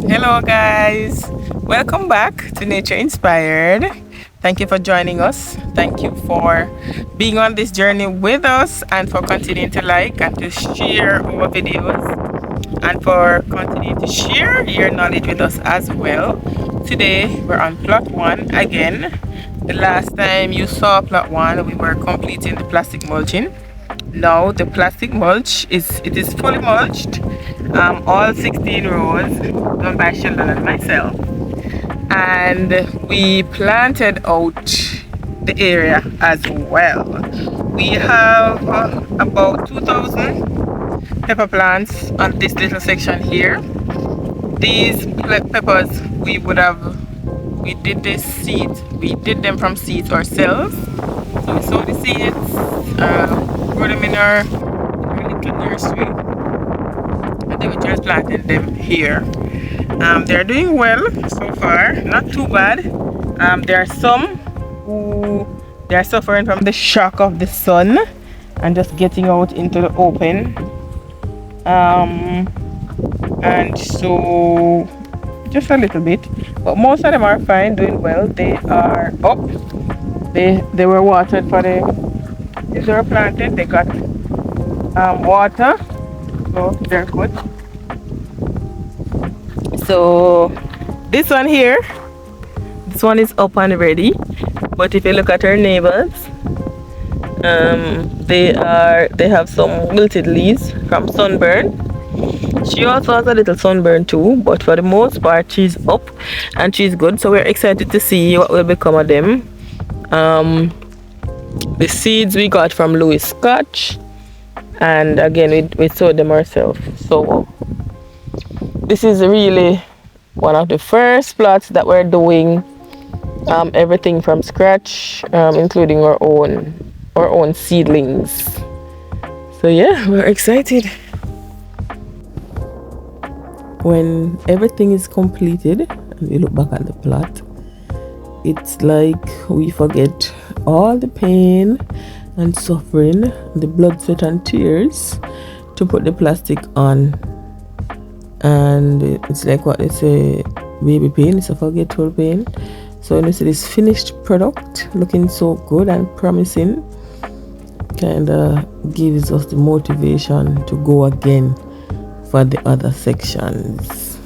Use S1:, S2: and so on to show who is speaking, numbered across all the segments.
S1: Hello, guys. Welcome back to Nature Inspired. Thank you for joining us. Thank you for being on this journey with us and for continuing to like and to share our videos and for continuing to share your knowledge with us as well. Today, we're on plot one again. The last time you saw plot one, we were completing the plastic mulching. Now the plastic mulch is fully mulched, all 16 rows done by Sheldon and myself, and we planted out the area as well. We have about 2,000 pepper plants on this little section here. These peppers we did this seeds, we did them from seeds ourselves. So we sowed the seeds, grew them in our little nursery, and then we transplanted them here. They're doing well so far, not too bad. There are some who they are suffering from the shock of the sun and just getting out into the open. And so just a little bit, but most of them are fine, doing well. They are up. They were watered for they were planted. They got water, so they're good. So this one here, this one is up and ready. But if you look at her neighbors, they have some wilted leaves from sunburn. She also has a little sunburn too, but for the most part she's up and she's good. So we're excited to see what will become of them. The seeds we got from Louis Scotch, and again we sowed them ourselves. So this is really one of the first plots that we're doing everything from scratch, including our own seedlings. So yeah, we're excited. When everything is completed and we look back at the plot, it's like we forget all the pain and suffering, the blood, sweat and tears to put the plastic on. And it's like what they say, baby pain, it's a forgetful pain. So when you see this finished product looking so good and promising, kind of gives us the motivation to go again for the other sections.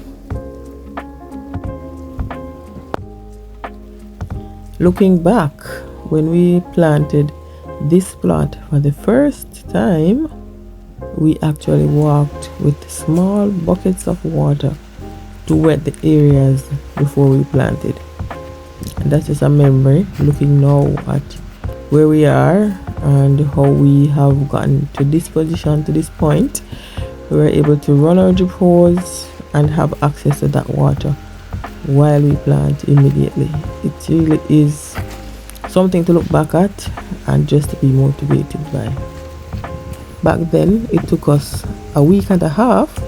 S1: Looking back, when we planted this plot for the first time, we actually walked with small buckets of water to wet the areas before we planted. And that is a memory, looking now at where we are and how we have gotten to this position, to this point. We were able to run our drip hose and have access to that water while we plant immediately. It really is something to look back at and just to be motivated by. Back then, it took us a week and a half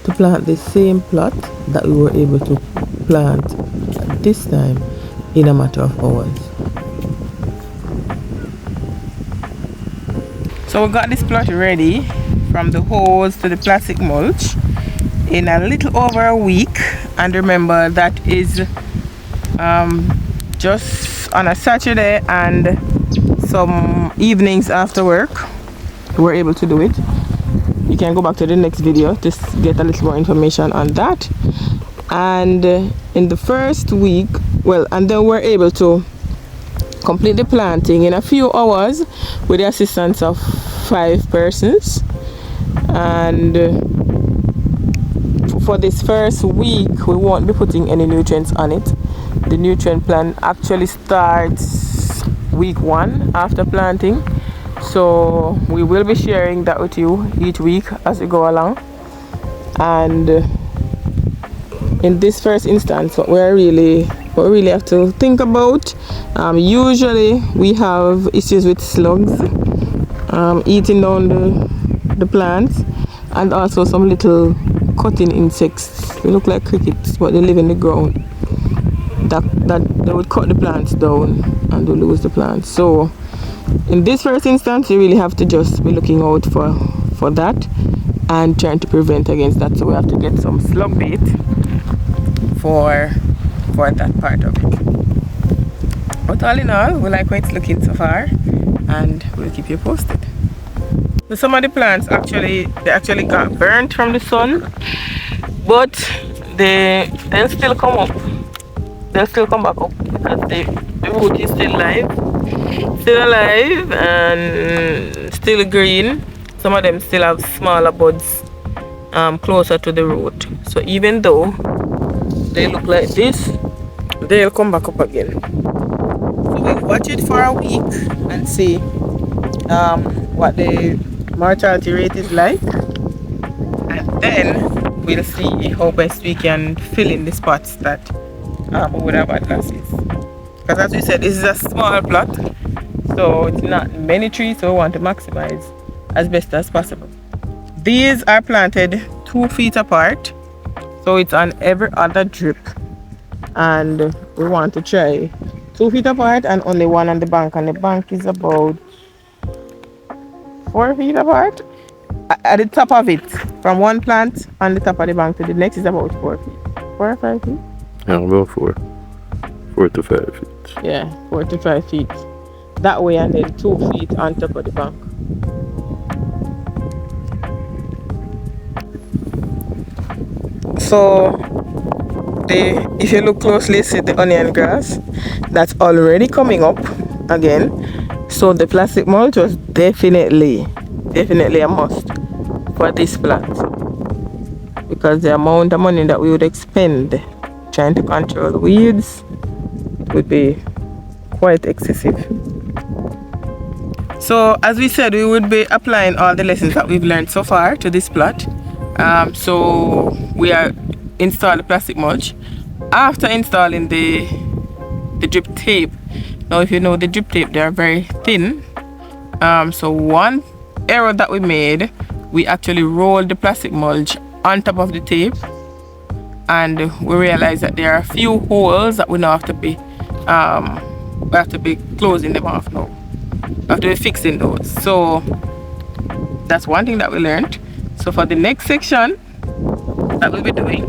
S1: to plant the same plot that we were able to plant this time in a matter of hours. So we got this plot ready, from the hose to the plastic mulch, in a little over a week. And remember, that is just on a Saturday and some evenings after work we were able to do it. You can go back to the next video to get a little more information on that. And in the first week, and then we're able to complete the planting in a few hours with the assistance of 5 persons. And for this first week, we won't be putting any nutrients on it. The nutrient plan actually starts week 1 after planting. So we will be sharing that with you each week as we go along. And in this first instance, what we really have to think about, usually we have issues with slugs eating down the plants, and also some little cutting insects. They look like crickets, but they live in the ground. That they would cut the plants down and we lose the plants. So in this first instance, you really have to just be looking out for that and trying to prevent against that. So we have to get some slug bait for that part of it. But all in all, we like how it's looking so far, and we'll keep you posted. So some of the plants actually got burnt from the sun, but they'll still come up. They'll still come back up because the root is still alive and still green. Some of them still have smaller buds closer to the root. So even though they look like this, they'll come back up again. So we'll watch it for a week and see what the mortality rate is like, and then we'll see how best we can fill in the spots that we would have had losses. Because as we said, this is a small plot, so it's not many trees, so we want to maximize as best as possible. These are planted 2 feet apart, so it's on every other drip, and we want to try 2 feet apart and only one on the bank, and the bank is about 4 feet apart. At the top of it, from one plant on the top of the bank to the next is about 4 feet. 4 or 5 feet?
S2: Yeah, about 4 to 5 feet.
S1: Yeah, 4 to 5 feet that way, and then 2 feet on top of the bank. So if you look closely, see the onion grass that's already coming up again. So the plastic mulch was definitely a must for this plant, because the amount of money that we would expend trying to control the weeds would be quite excessive. So as we said, we would be applying all the lessons that we've learned so far to this plot. So we are installing the plastic mulch. After installing the drip tape, now if you know the drip tape, they are very thin. So one error that we made, we actually rolled the plastic mulch on top of the tape, and we realized that there are a few holes that we now have to be closing them off now. We have to be fixing those. So that's one thing that we learned. So for the next section that we'll be doing,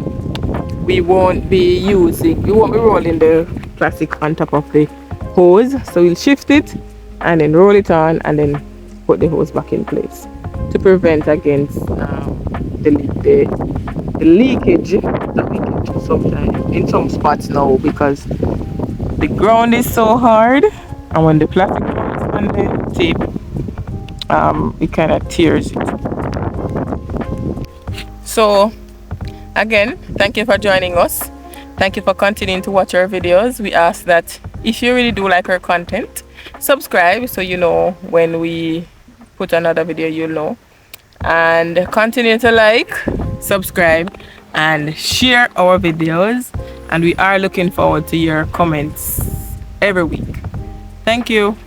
S1: we won't be rolling the plastic on top of the hose. So we'll shift it and then roll it on and then put the hose back in place to prevent against the leakage that we get sometimes in some spots now, because the ground is so hard, and when the plastic is on the tape, it kind of tears it. So again, thank you for joining us. Thank you for continuing to watch our videos. We ask that if you really do like our content, subscribe so you know when we put another video, you'll know. And continue to like, subscribe, and share our videos. And we are looking forward to your comments every week. Thank you.